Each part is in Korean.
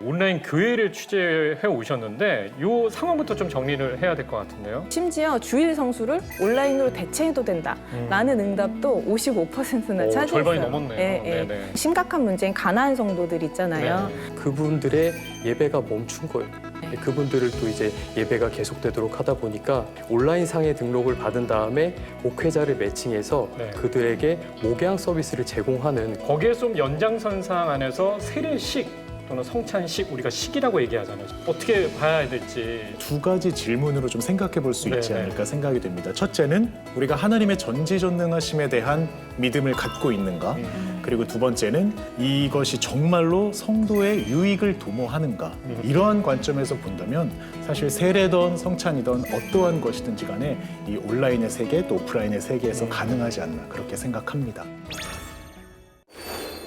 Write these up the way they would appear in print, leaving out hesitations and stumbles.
온라인 교회를 취재해 오셨는데 이 상황부터 좀 정리를 해야 될 것 같은데요. 심지어 주일 성수를 온라인으로 대체해도 된다라는 응답도 55%나 차지했어요. 절반이 넘었네요. 예, 예. 네네. 심각한 문제인 가난한 성도들 있잖아요. 네. 그분들의 예배가 멈춘 거예요. 네. 그분들을 또 이제 예배가 계속되도록 하다 보니까 온라인 상에 등록을 받은 다음에 목회자를 매칭해서 네. 그들에게 목양 서비스를 제공하는 거기에 좀 연장선상 안에서 세례식 또는 성찬식, 우리가 식이라고 얘기하잖아요. 어떻게 봐야 될지. 두 가지 질문으로 좀 생각해 볼 수 있지 네, 네. 않을까 생각이 됩니다. 첫째는 우리가 하나님의 전지전능하심에 대한 믿음을 갖고 있는가? 그리고 두 번째는 이것이 정말로 성도의 유익을 도모하는가? 이러한 관점에서 본다면 사실 세례든 성찬이든 어떠한 것이든지 간에 이 온라인의 세계 또 오프라인의 세계에서 가능하지 않나 그렇게 생각합니다.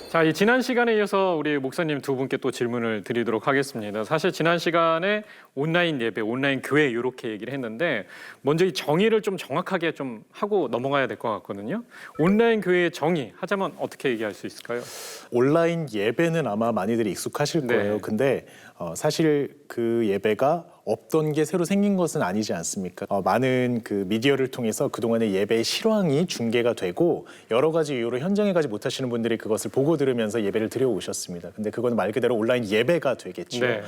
자, 이 지난 시간에 이어서 우리 목사님 두 분께 또 질문을 드리도록 하겠습니다. 사실 지난 시간에 온라인 예배, 온라인 교회 이렇게 얘기를 했는데 먼저 이 정의를 좀 정확하게 좀 하고 넘어가야 될 것 같거든요. 온라인 교회의 정의 하자면 어떻게 얘기할 수 있을까요? 온라인 예배는 아마 많이들이 익숙하실 거예요. 네. 근데 사실 그 예배가 없던 게 새로 생긴 것은 아니지 않습니까? 많은 그 미디어를 통해서 그동안의 예배의 실황이 중계가 되고 여러 가지 이유로 현장에 가지 못하시는 분들이 그것을 보고 들으면서 예배를 드려오셨습니다. 근데 그건 말 그대로 온라인 예배가 되겠죠. 네.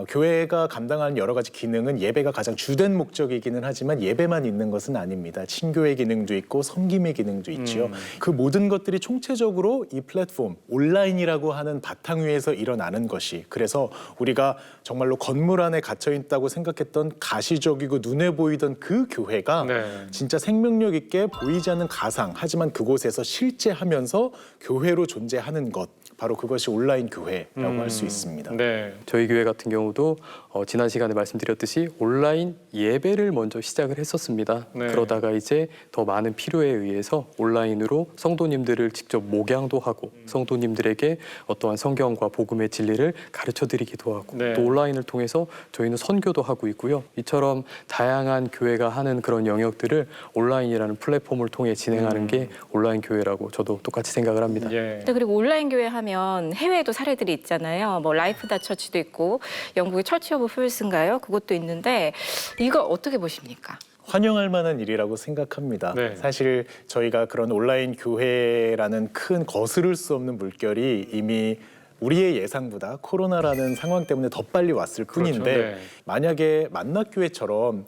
교회가 감당하는 여러 가지 기능은 예배가 가장 주된 목적이기는 하지만 예배만 있는 것은 아닙니다. 친교의 기능도 있고 섬김의 기능도 있죠. 그 모든 것들이 총체적으로 이 플랫폼, 온라인이라고 하는 바탕 위에서 일어나는 것이 그래서 우리가 정말로 건물 안에 갇혀 있다고 생각했던 가시적이고 눈에 보이던 그 교회가 네. 진짜 생명력 있게 보이지 않는 가상 하지만 그곳에서 실제 하면서 교회로 존재하는 것 바로 그것이 온라인 교회라고 할 수 있습니다. 네. 저희 교회 같은 경우도 지난 시간에 말씀드렸듯이 온라인 예배를 먼저 시작을 했었습니다. 네. 그러다가 이제 더 많은 필요에 의해서 온라인으로 성도님들을 직접 목양도 하고 성도님들에게 어떠한 성경과 복음의 진리를 가르쳐드리기도 하고 네. 또 온라인을 통해서 저희는 선교도 하고 있고요. 이처럼 다양한 교회가 하는 그런 영역들을 온라인이라는 플랫폼을 통해 진행하는 게 온라인 교회라고 저도 똑같이 생각을 합니다. 예. 그리고 온라인 교회 하면 해외에도 사례들이 있잖아요. 뭐 라이프 다 처치도 있고 영국의 처치 오브 풀스인가요? 그것도 있는데 이거 어떻게 보십니까? 환영할 만한 일이라고 생각합니다. 네. 사실 저희가 그런 온라인 교회라는 큰 거스를 수 없는 물결이 이미 우리의 예상보다 코로나라는 상황 때문에 더 빨리 왔을 뿐인데 그렇죠. 네. 만약에 만나교회처럼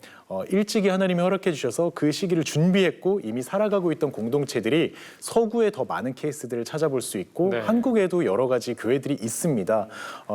일찍이 하나님이 허락해 주셔서 그 시기를 준비했고 이미 살아가고 있던 공동체들이 서구에 더 많은 케이스들을 찾아볼 수 있고 네. 한국에도 여러 가지 교회들이 있습니다.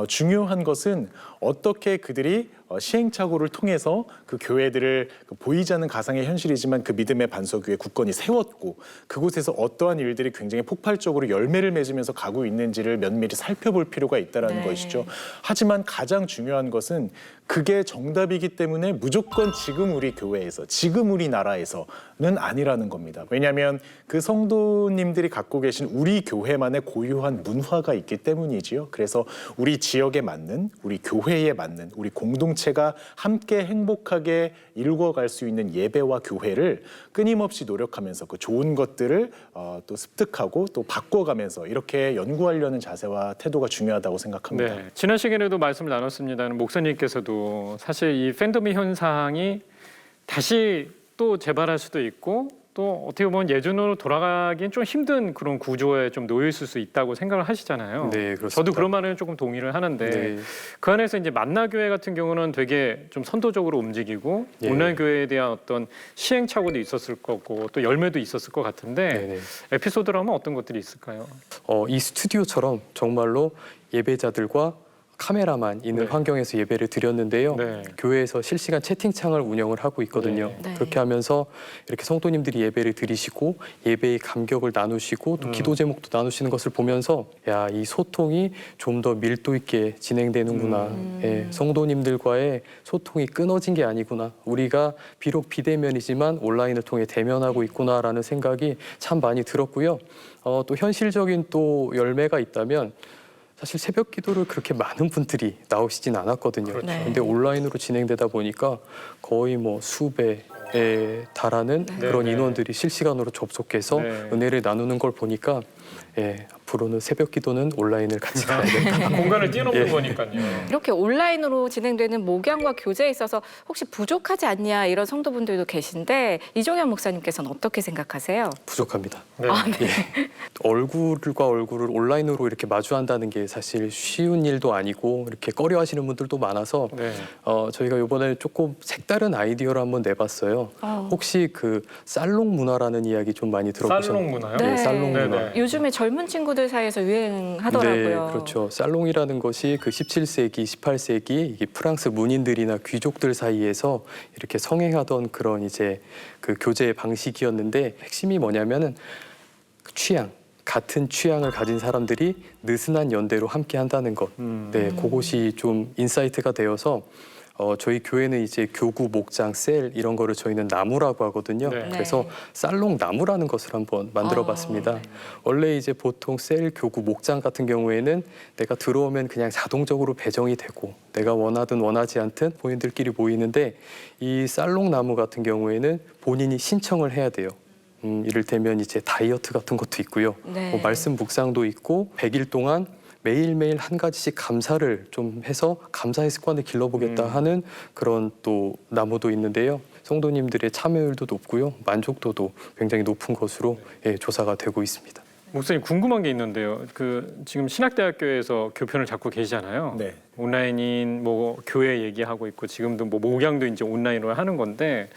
중요한 것은 어떻게 그들이 시행착오를 통해서 그 교회들을 보이지 않는 가상의 현실이지만 그 믿음의 반석 위에 굳건히 세웠고 그곳에서 어떠한 일들이 굉장히 폭발적으로 열매를 맺으면서 가고 있는지를 면밀히 살펴볼 필요가 있다는 네. 것이죠. 하지만 가장 중요한 것은 그게 정답이기 때문에 무조건 지금 우리 교회에서 지금 우리나라에서는 아니라는 겁니다. 왜냐하면 그 성도님들이 갖고 계신 우리 교회만의 고유한 문화가 있기 때문이지요. 그래서 우리 지역에 맞는 우리 교회에 맞는 우리 공동체가 함께 행복하게 일궈갈 수 있는 예배와 교회를 끊임없이 노력하면서 그 좋은 것들을 또 습득하고 또 바꿔가면서 이렇게 연구하려는 자세와 태도가 중요하다고 생각합니다. 네. 지난 시간에도 말씀을 나눴습니다는 목사님께서도 사실 이 팬데믹 현상이 다시 또 재발할 수도 있고 또 어떻게 보면 예전으로 돌아가긴 좀 힘든 그런 구조에 좀 놓여 있을 수 있다고 생각을 하시잖아요. 네, 그렇습니다. 저도 그런 말에는 조금 동의를 하는데 네. 그 안에서 이제 만나교회 같은 경우는 되게 좀 선도적으로 움직이고 예. 온라인 교회에 대한 어떤 시행착오도 있었을 거고 또 열매도 있었을 것 같은데 네네. 에피소드라면 어떤 것들이 있을까요? 이 스튜디오처럼 정말로 예배자들과 카메라만 있는 네. 환경에서 예배를 드렸는데요. 네. 교회에서 실시간 채팅창을 운영을 하고 있거든요. 네. 그렇게 하면서 이렇게 성도님들이 예배를 드리시고 예배의 감격을 나누시고 또 기도 제목도 나누시는 것을 보면서 야, 이 소통이 좀 더 밀도 있게 진행되는구나. 예, 성도님들과의 소통이 끊어진 게 아니구나. 우리가 비록 비대면이지만 온라인을 통해 대면하고 있구나라는 생각이 참 많이 들었고요. 또 현실적인 또 열매가 있다면 사실 새벽 기도를 그렇게 많은 분들이 나오시진 않았거든요. 그렇죠. 네. 근데 온라인으로 진행되다 보니까 거의 뭐 수배에 달하는 그런 네. 인원들이 실시간으로 접속해서 네. 은혜를 나누는 걸 보니까 앞으로는 새벽 기도는 온라인을 같이 가야 된다. 공간을 뛰어넘는 예. 거니까요. 이렇게 온라인으로 진행되는 목양과 교제에 있어서 혹시 부족하지 않냐 이런 성도분들도 계신데 이종현 목사님께서는 어떻게 생각하세요? 부족합니다. 네. 예. 얼굴과 얼굴을 온라인으로 이렇게 마주한다는 게 사실 쉬운 일도 아니고 이렇게 꺼려하시는 분들도 많아서 네. 저희가 이번에 조금 색다른 아이디어를 한번 내봤어요. 혹시 그 살롱 문화라는 이야기 좀 많이 들어보셨나요? 살롱 문화요? 네, 살롱 네, 문화. 네. 요즘에 젊은 친구들 사이에서 유행하더라고요. 네, 그렇죠. 살롱이라는 것이 그 17세기, 18세기 이게 프랑스 문인들이나 귀족들 사이에서 이렇게 성행하던 그런 이제 그 교제 방식이었는데 핵심이 뭐냐면은 취향, 같은 취향을 가진 사람들이 느슨한 연대로 함께 한다는 것. 네, 그것이 좀 인사이트가 되어서 저희 교회는 이제 교구, 목장, 셀 이런 거를 저희는 나무라고 하거든요. 네. 그래서 살롱 나무라는 것을 한번 만들어봤습니다. 원래 이제 보통 셀, 교구, 목장 같은 경우에는 내가 들어오면 그냥 자동적으로 배정이 되고 내가 원하든 원하지 않든 본인들끼리 모이는데 이 살롱 나무 같은 경우에는 본인이 신청을 해야 돼요. 이를테면 이제 다이어트 같은 것도 있고요. 네. 뭐 말씀 묵상도 있고 100일 동안 매일매일 한 가지씩 감사를 좀 해서 감사의 습관을 길러보겠다 하는 그런 또 나무도 있는데요. 성도님들의 참여율도 높고요. 만족도도 굉장히 높은 것으로 조사가 되고 있습니다. 목사님 궁금한 게 있는데요. 그 지금 신학대학교에서 교편을 잡고 계시잖아요. 네. 온라인인 뭐 교회 얘기하고 있고 지금도 뭐 목양도 이제 온라인으로 하는 건데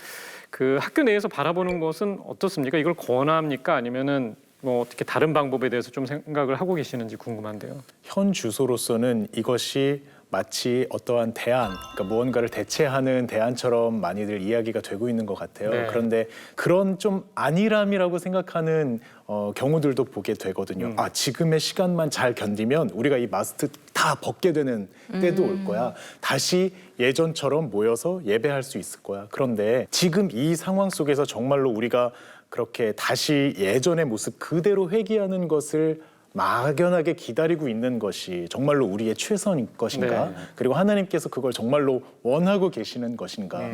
그 학교 내에서 바라보는 것은 어떻습니까? 이걸 권합니까? 아니면은 뭐 어떻게 다른 방법에 대해서 좀 생각을 하고 계시는지 궁금한데요. 현 주소로서는 이것이 마치 어떠한 대안, 그러니까 무언가를 대체하는 대안처럼 많이들 이야기가 되고 있는 것 같아요. 네. 그런데 그런 좀 안일함이라고 생각하는 경우들도 보게 되거든요. 아, 지금의 시간만 잘 견디면 우리가 이 마스크 다 벗게 되는 때도 올 거야. 다시 예전처럼 모여서 예배할 수 있을 거야. 그런데 지금 이 상황 속에서 정말로 우리가 그렇게 다시 예전의 모습 그대로 회귀하는 것을 막연하게 기다리고 있는 것이 정말로 우리의 최선인 것인가? 네. 그리고 하나님께서 그걸 정말로 원하고 계시는 것인가?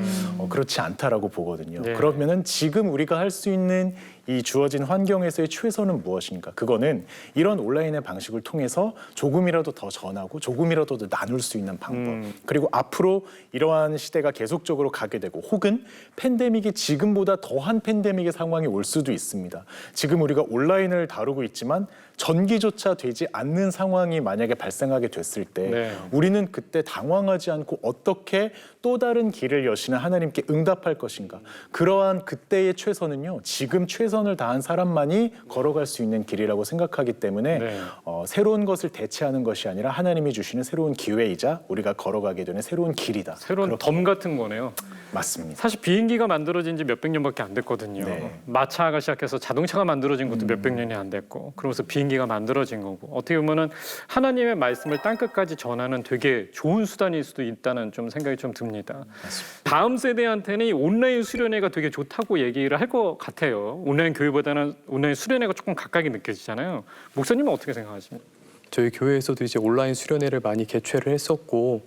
그렇지 않다라고 보거든요. 네. 그러면은 지금 우리가 할 수 있는 이 주어진 환경에서의 최선은 무엇인가? 그거는 이런 온라인의 방식을 통해서 조금이라도 더 전하고 조금이라도 더 나눌 수 있는 방법. 그리고 앞으로 이러한 시대가 계속적으로 가게 되고 혹은 팬데믹이 지금보다 더한 팬데믹의 상황이 올 수도 있습니다. 지금 우리가 온라인을 다루고 있지만 전기조차 되지 않는 상황이 만약에 발생하게 됐을 때 네. 우리는 그때 당황하지 않고 어떻게 또 다른 길을 여시는 하나님께 응답할 것인가. 그러한 그때의 최선은요. 지금 최선을 다한 사람만이 걸어갈 수 있는 길이라고 생각하기 때문에 네. 새로운 것을 대체하는 것이 아니라 하나님이 주시는 새로운 기회이자 우리가 걸어가게 되는 새로운 길이다. 새로운 그렇게 덤 같은 거네요. 맞습니다. 사실 비행기가 만들어진 지 몇백 년밖에 안 됐거든요. 네. 마차가 시작해서 자동차가 만들어진 것도 몇백 년이 안 됐고 그러면서 비행기가 만들어진 거고 어떻게 보면은 하나님의 말씀을 땅끝까지 전하는 되게 좋은 수단일 수도 있다는 좀 생각이 좀 듭니다. 다음 세대한테는 이 온라인 수련회가 되게 좋다고 얘기를 할 것 같아요. 온라인 교회보다는 온라인 수련회가 조금 가깝게 느껴지잖아요. 목사님은 어떻게 생각하십니까? 저희 교회에서도 이제 온라인 수련회를 많이 개최를 했었고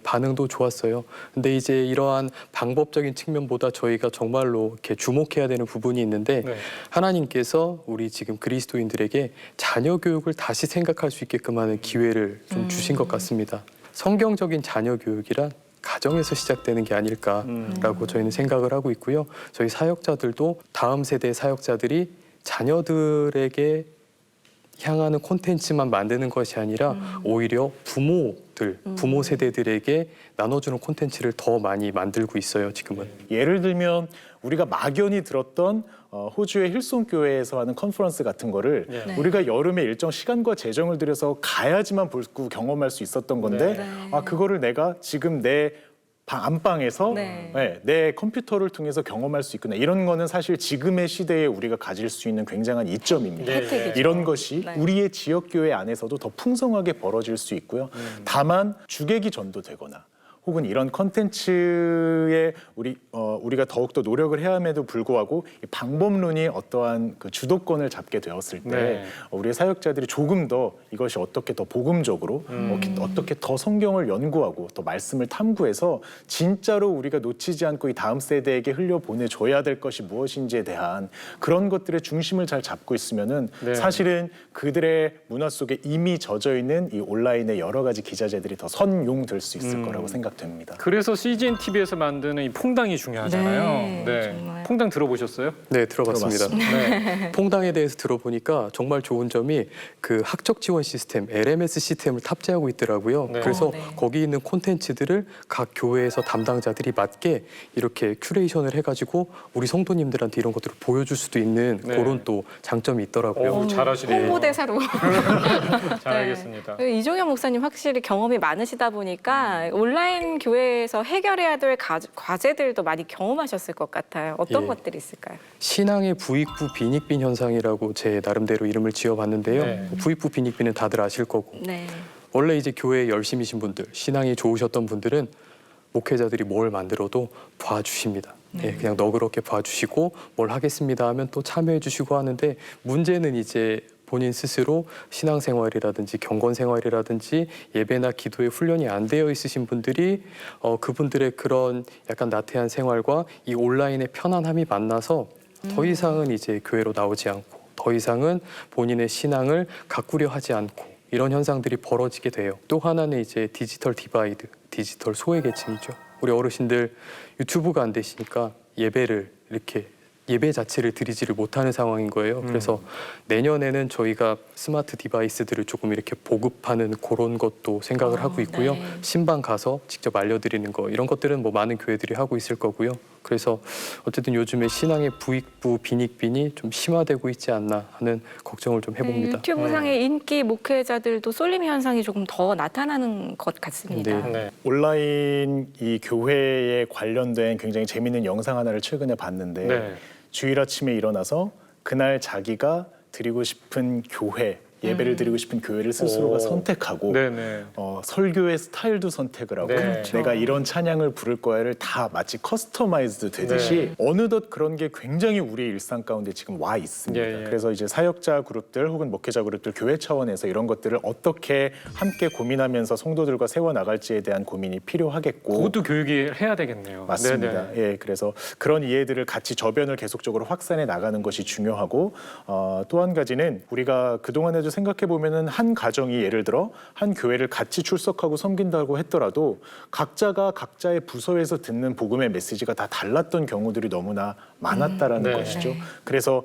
반응도 좋았어요. 근데 이제 이러한 방법적인 측면보다 저희가 정말로 이렇게 주목해야 되는 부분이 있는데 네. 하나님께서 우리 지금 그리스도인들에게 자녀 교육을 다시 생각할 수 있게끔 하는 기회를 좀 주신 것 같습니다. 성경적인 자녀 교육이란 가정에서 시작되는 게 아닐까라고 저희는 생각을 하고 있고요. 저희 사역자들도 다음 세대 사역자들이 자녀들에게 향하는 콘텐츠만 만드는 것이 아니라 오히려 부모 세대들에게 나눠주는 콘텐츠를 더 많이 만들고 있어요, 지금은. 예를 들면 우리가 막연히 들었던 호주의 힐송 교회에서 하는 컨퍼런스 같은 거를 네. 우리가 여름에 일정 시간과 재정을 들여서 가야지만 보고 경험할 수 있었던 건데 그거를 내가 지금 내 안방에서 내 컴퓨터를 통해서 경험할 수 있구나. 이런 거는 사실 지금의 시대에 우리가 가질 수 있는 굉장한 이점입니다. 혜택이죠. 이런 것이 네. 우리의 지역교회 안에서도 더 풍성하게 벌어질 수 있고요. 다만 주객이 전도되거나 혹은 이런 컨텐츠에 우리가 더욱더 노력을 해야 함에도 불구하고 이 방법론이 어떠한 그 주도권을 잡게 되었을 때 네. 우리의 사역자들이 조금 더 이것이 어떻게 더 복음적으로 어떻게 더 성경을 연구하고 또 말씀을 탐구해서 진짜로 우리가 놓치지 않고 이 다음 세대에게 흘려보내줘야 될 것이 무엇인지에 대한 그런 것들의 중심을 잘 잡고 있으면은 네. 사실은 그들의 문화 속에 이미 젖어 있는 이 온라인의 여러 가지 기자재들이 더 선용될 수 있을 거라고 생각됩니다. 그래서 CGN TV에서 만드는 이 퐁당이 중요하잖아요. 네, 정말. 퐁당 들어보셨어요? 네, 들어봤습니다. 네. 퐁당에 대해서 들어보니까 정말 좋은 점이 그 학적 지원 시스템, LMS 시스템을 탑재하고 있더라고요. 네. 그래서 네. 거기 있는 콘텐츠들을 각 교회에서 담당자들이 맞게 이렇게 큐레이션을 해가지고 우리 성도님들한테 이런 것들을 보여줄 수도 있는 네. 그런 또 장점이 있더라고요. 오, 잘하시네요. 홍보대사로. 잘 알겠습니다. 네. 이종현 목사님 확실히 경험이 많으시다 보니까 온라인 교회에서 해결해야 될 과제들도 많이 경험하셨을 것 같아요. 어떤 예. 것들이 있을까요? 신앙의 부익부 빈익빈 현상이라고 제 나름대로 이름을 지어봤는데요. 네. 부익부 빈익빈은 다들 아실 거고 네. 원래 이제 교회에 열심이신 분들, 신앙이 좋으셨던 분들은 목회자들이 뭘 만들어도 봐주십니다. 예, 그냥 너그럽게 봐주시고 뭘 하겠습니다 하면 또 참여해 주시고 하는데 문제는 이제 본인 스스로 신앙생활이라든지 경건생활이라든지 예배나 기도에 훈련이 안 되어 있으신 분들이 그분들의 그런 약간 나태한 생활과 이 온라인의 편안함이 만나서 더 이상은 이제 교회로 나오지 않고 더 이상은 본인의 신앙을 가꾸려 하지 않고 이런 현상들이 벌어지게 돼요. 또 하나는 이제 디지털 디바이드, 디지털 소외계층이죠. 우리 어르신들 유튜브가 안 되시니까 예배를 이렇게 예배 자체를 드리지를 못하는 상황인 거예요. 그래서 내년에는 저희가 스마트 디바이스들을 조금 이렇게 보급하는 그런 것도 생각을 하고 있고요. 네. 신방 가서 직접 알려드리는 거 이런 것들은 뭐 많은 교회들이 하고 있을 거고요. 그래서 어쨌든 요즘에 신앙의 부익부 빈익빈이 좀 심화되고 있지 않나 하는 걱정을 좀 해봅니다. 유튜브상의 인기 목회자들도 쏠림 현상이 조금 더 나타나는 것 같습니다. 네. 네. 온라인 이 교회에 관련된 굉장히 재미있는 영상 하나를 최근에 봤는데 네. 주일 아침에 일어나서 그날 자기가 드리고 싶은 교회 예배를 드리고 싶은 교회를 스스로가 오. 선택하고 네네. 설교의 스타일도 선택을 하고 네. 그렇죠. 내가 이런 찬양을 부를 거야를 다 마치 커스터마이즈드 되듯이 어느덧 그런 게 굉장히 우리의 일상 가운데 지금 와 있습니다. 예, 예. 그래서 이제 사역자 그룹들 혹은 목회자 그룹들 교회 차원에서 이런 것들을 어떻게 함께 고민하면서 성도들과 세워 나갈지에 대한 고민이 필요하겠고 그것도 교육이 해야 되겠네요. 맞습니다. 네네. 예, 그래서 그런 이해들을 같이 저변을 계속적으로 확산해 나가는 것이 중요하고 또 한 가지는 우리가 그동안에도 생각해 보면은 한 가정이 예를 들어 한 교회를 같이 출석하고 섬긴다고 했더라도 각자가 각자의 부서에서 듣는 복음의 메시지가 다 달랐던 경우들이 너무나 많았다라는 네. 것이죠. 네. 그래서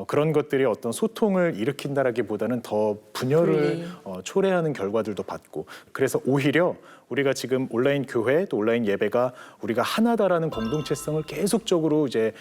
그런 것들이 어떤 소통을 일으킨다라기보다는 더 분열을 초래하는 결과들도 봤고 그래서 오히려 우리가 지금 온라인 교회 또 온라인 예배가 우리가 하나다라는 공동체성을 계속적으로 이제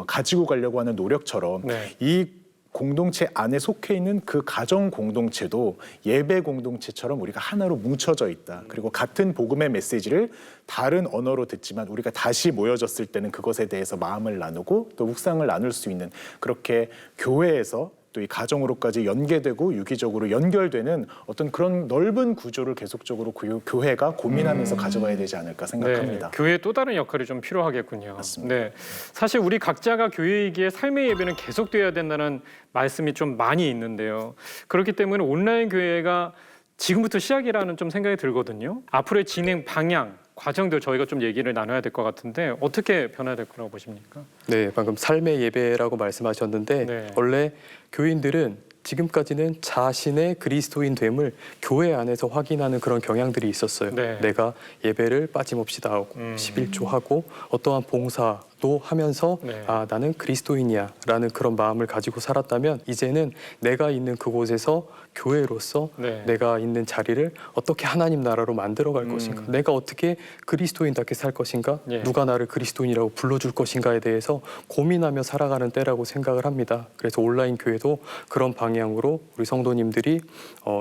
가지고 가려고 하는 노력처럼 네. 이 공동체 안에 속해 있는 그 가정 공동체도 예배 공동체처럼 우리가 하나로 뭉쳐져 있다. 그리고 같은 복음의 메시지를 다른 언어로 듣지만 우리가 다시 모여졌을 때는 그것에 대해서 마음을 나누고 또 묵상을 나눌 수 있는 그렇게 교회에서 또 이 가정으로까지 연계되고 유기적으로 연결되는 어떤 그런 넓은 구조를 계속적으로 교회가 고민하면서 가져가야 되지 않을까 생각합니다. 네, 교회의 또 다른 역할이 좀 필요하겠군요. 맞습니다. 네, 사실 우리 각자가 교회이기에 삶의 예배는 계속돼야 된다는 말씀이 좀 많이 있는데요. 그렇기 때문에 온라인 교회가 지금부터 시작이라는 좀 생각이 들거든요. 앞으로의 진행 방향, 과정들 저희가 좀 얘기를 나눠야 될 것 같은데 어떻게 변화야 될 거라고 보십니까? 네, 방금 삶의 예배라고 말씀하셨는데 네. 원래 교인들은 지금까지는 자신의 그리스도인 됨을 교회 안에서 확인하는 그런 경향들이 있었어요. 네. 내가 예배를 빠짐없이 나오고 11조하고 어떠한 봉사도 하면서 네. 아 나는 그리스도인이야 라는 그런 마음을 가지고 살았다면 이제는 내가 있는 그곳에서 교회로서 네. 내가 있는 자리를 어떻게 하나님 나라로 만들어갈 것인가 내가 어떻게 그리스도인답게 살 것인가 예. 누가 나를 그리스도인이라고 불러줄 것인가에 대해서 고민하며 살아가는 때라고 생각을 합니다. 그래서 온라인 교회도 그런 방향으로 우리 성도님들이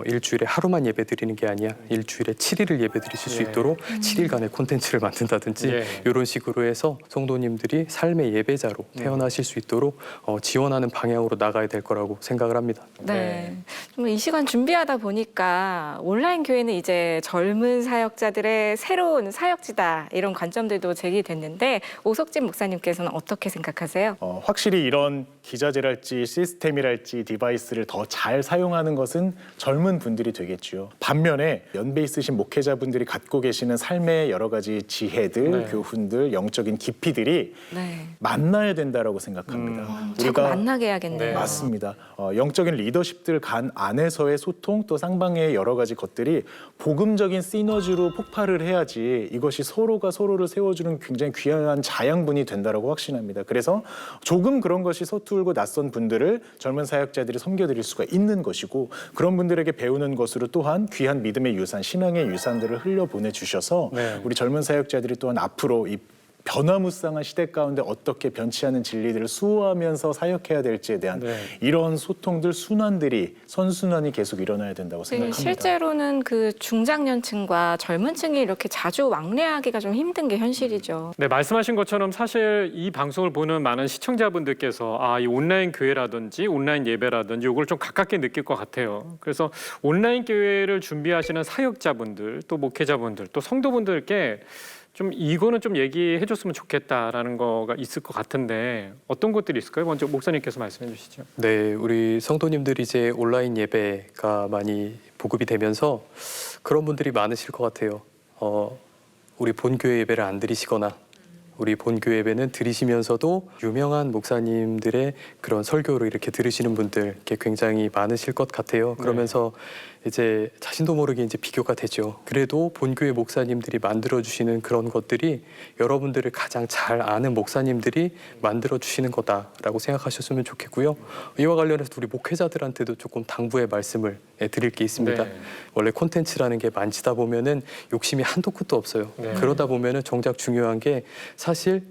일주일에 하루만 예배 드리는 게 아니야 일주일에 7일을 예배 드리실 수 예. 있도록 7일간의 콘텐츠를 만든다든지 예. 이런 식으로 해서 성도님들이 성도님들이 삶의 예배자로 태어나실 수 있도록 지원하는 방향으로 나가야 될 거라고 생각을 합니다. 네. 좀 이 시간 준비하다 보니까 온라인 교회는 이제 젊은 사역자들의 새로운 사역지다 이런 관점들도 제기됐는데 오석진 목사님께서는 어떻게 생각하세요? 확실히 이런 기자재랄지 시스템이랄지 디바이스를 더 잘 사용하는 것은 젊은 분들이 되겠죠. 반면에 연배 있으신 목회자분들이 갖고 계시는 삶의 여러 가지 지혜들, 네. 교훈들, 영적인 깊이들이 네. 만나야 된다라고 생각합니다. 자꾸 만나게 해야겠네요. 네. 맞습니다. 영적인 리더십들 간 안에서의 소통 또 쌍방의 여러 가지 것들이 복음적인 시너지로 폭발을 해야지 이것이 서로가 서로를 세워주는 굉장히 귀한 자양분이 된다라고 확신합니다. 그래서 조금 그런 것이 서툴고 낯선 분들을 젊은 사역자들이 섬겨드릴 수가 있는 것이고 그런 분들에게 배우는 것으로 또한 귀한 믿음의 유산, 신앙의 유산들을 흘려보내주셔서 네. 우리 젊은 사역자들이 또한 앞으로 이 변화무쌍한 시대 가운데 어떻게 변치 않은 진리들을 수호하면서 사역해야 될지에 대한 네. 이런 소통들, 순환들이 선순환이 계속 일어나야 된다고 생각합니다. 실제로는 그 중장년층과 젊은층이 이렇게 자주 왕래하기가 좀 힘든 게 현실이죠. 네, 말씀하신 것처럼 사실 이 방송을 보는 많은 시청자분들께서 이 온라인 교회라든지 온라인 예배라든지 이걸 좀 가깝게 느낄 것 같아요. 그래서 온라인 교회를 준비하시는 사역자분들, 또 목회자분들, 또 성도분들께 좀 이거는 좀 얘기해 줬으면 좋겠다라는 거가 있을 것 같은데 어떤 것들이 있을까요? 먼저 목사님께서 말씀해 주시죠. 네, 우리 성도님들이 이제 온라인 예배가 많이 보급이 되면서 그런 분들이 많으실 것 같아요. 우리 본교회 예배를 안 드리시거나 우리 본교회 예배는 들으시면서도 유명한 목사님들의 그런 설교를 이렇게 들으시는 분들 이렇게 굉장히 많으실 것 같아요. 그러면서 이제 자신도 모르게 이제 비교가 되죠. 그래도 본교회 목사님들이 만들어 주시는 그런 것들이 여러분들을 가장 잘 아는 목사님들이 만들어 주시는 거다라고 생각하셨으면 좋겠고요. 이와 관련해서 우리 목회자들한테도 조금 당부의 말씀을 드릴 게 있습니다. 네. 원래 콘텐츠라는 게 만지다 보면은 욕심이 한도 끝도 없어요. 네. 그러다 보면은 정작 중요한 게 사실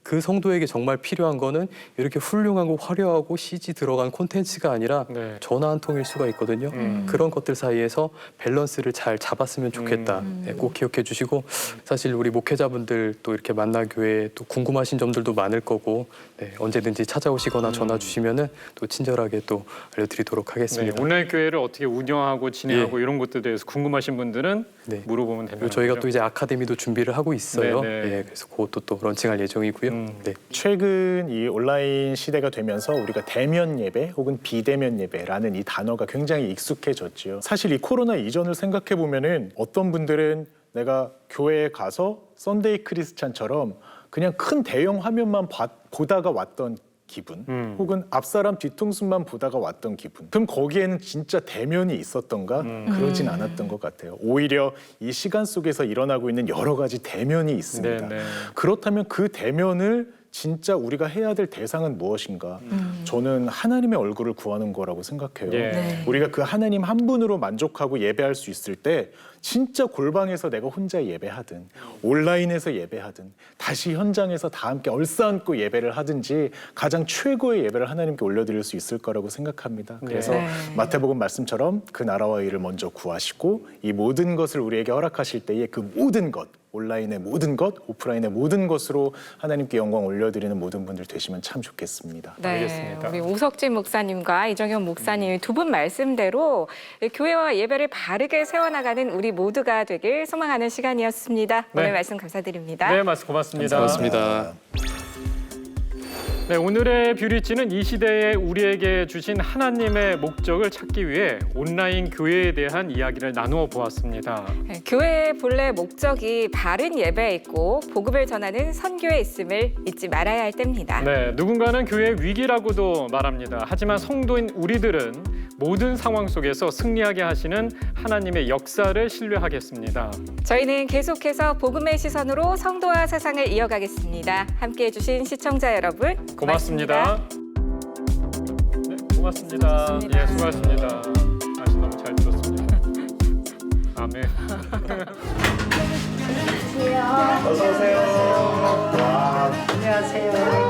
그 성도에게 정말 필요한 거는 이렇게 훌륭하고 화려하고 CG 들어간 콘텐츠가 아니라 네. 전화 한 통일 수가 있거든요. 그런 것들 사이에서 밸런스를 잘 잡았으면 좋겠다. 네, 꼭 기억해 주시고 사실 우리 목회자분들 또 이렇게 만나교회 또 궁금하신 점들도 많을 거고 네, 언제든지 찾아오시거나 전화 주시면은 또 친절하게 또 알려드리도록 네, 하겠습니다. 온라인 교회를 어떻게 운영하고 진행하고 이런 것들에 대해서 궁금하신 분들은 네. 물어보면 된다는 그리고 저희가 거죠. 또 이제 아카데미도 준비를 하고 있어요. 네, 네. 예, 그래서 그것도 또 런칭할 예정이고요. 네. 최근 이 온라인 시대가 되면서 우리가 대면 예배 혹은 비대면 예배라는 이 단어가 굉장히 익숙해졌지요. 사실 이 코로나 이전을 생각해 보면은 어떤 분들은 내가 교회에 가서 썬데이 크리스찬처럼 그냥 큰 대형 화면만 보다가 왔던 기분 혹은 앞사람 뒤통수만 보다가 왔던 기분. 그럼 거기에는 진짜 대면이 있었던가? 그러진 않았던 것 같아요. 오히려 이 시간 속에서 일어나고 있는 여러 가지 대면이 있습니다. 네, 네. 그렇다면 그 대면을 진짜 우리가 해야 될 대상은 무엇인가? 저는 하나님의 얼굴을 구하는 거라고 생각해요. 예. 네. 우리가 그 하나님 한 분으로 만족하고 예배할 수 있을 때 진짜 골방에서 내가 혼자 예배하든 온라인에서 예배하든 다시 현장에서 다 함께 얼싸안고 예배를 하든지 가장 최고의 예배를 하나님께 올려드릴 수 있을 거라고 생각합니다. 그래서 네. 마태복음 말씀처럼 그 나라와 의를 먼저 구하시고 이 모든 것을 우리에게 허락하실 때에 그 모든 것 온라인의 모든 것, 오프라인의 모든 것으로 하나님께 영광 올려드리는 모든 분들 되시면 참 좋겠습니다. 네, 알겠습니다. 우리 오석진 목사님과 이정현 목사님 두 분 말씀대로 교회와 예배를 바르게 세워나가는 우리 모두가 되길 소망하는 시간이었습니다. 네. 오늘 말씀 감사드립니다. 네, 말씀 고맙습니다. 고맙습니다. 네, 오늘의 뷰리지는 이 시대에 우리에게 주신 하나님의 목적을 찾기 위해 온라인 교회에 대한 이야기를 나누어 보았습니다. 네, 교회의 본래 목적이 바른 예배에 있고 복음을 전하는 선교에 있음을 잊지 말아야 할 때입니다. 네, 누군가는 교회 위기라고도 말합니다. 하지만 성도인 우리들은 모든 상황 속에서 승리하게 하시는 하나님의 역사를 신뢰하겠습니다. 저희는 계속해서 복음의 시선으로 성도와 세상을 이어가겠습니다. 함께해 주신 시청자 여러분 고맙습니다. 네, 고맙습니다. 수고하셨습니다. 예, 수고하셨습니다. 말씀 너무 잘 들었습니다. 아멘. 어서 오세요. 와, 안녕하세요.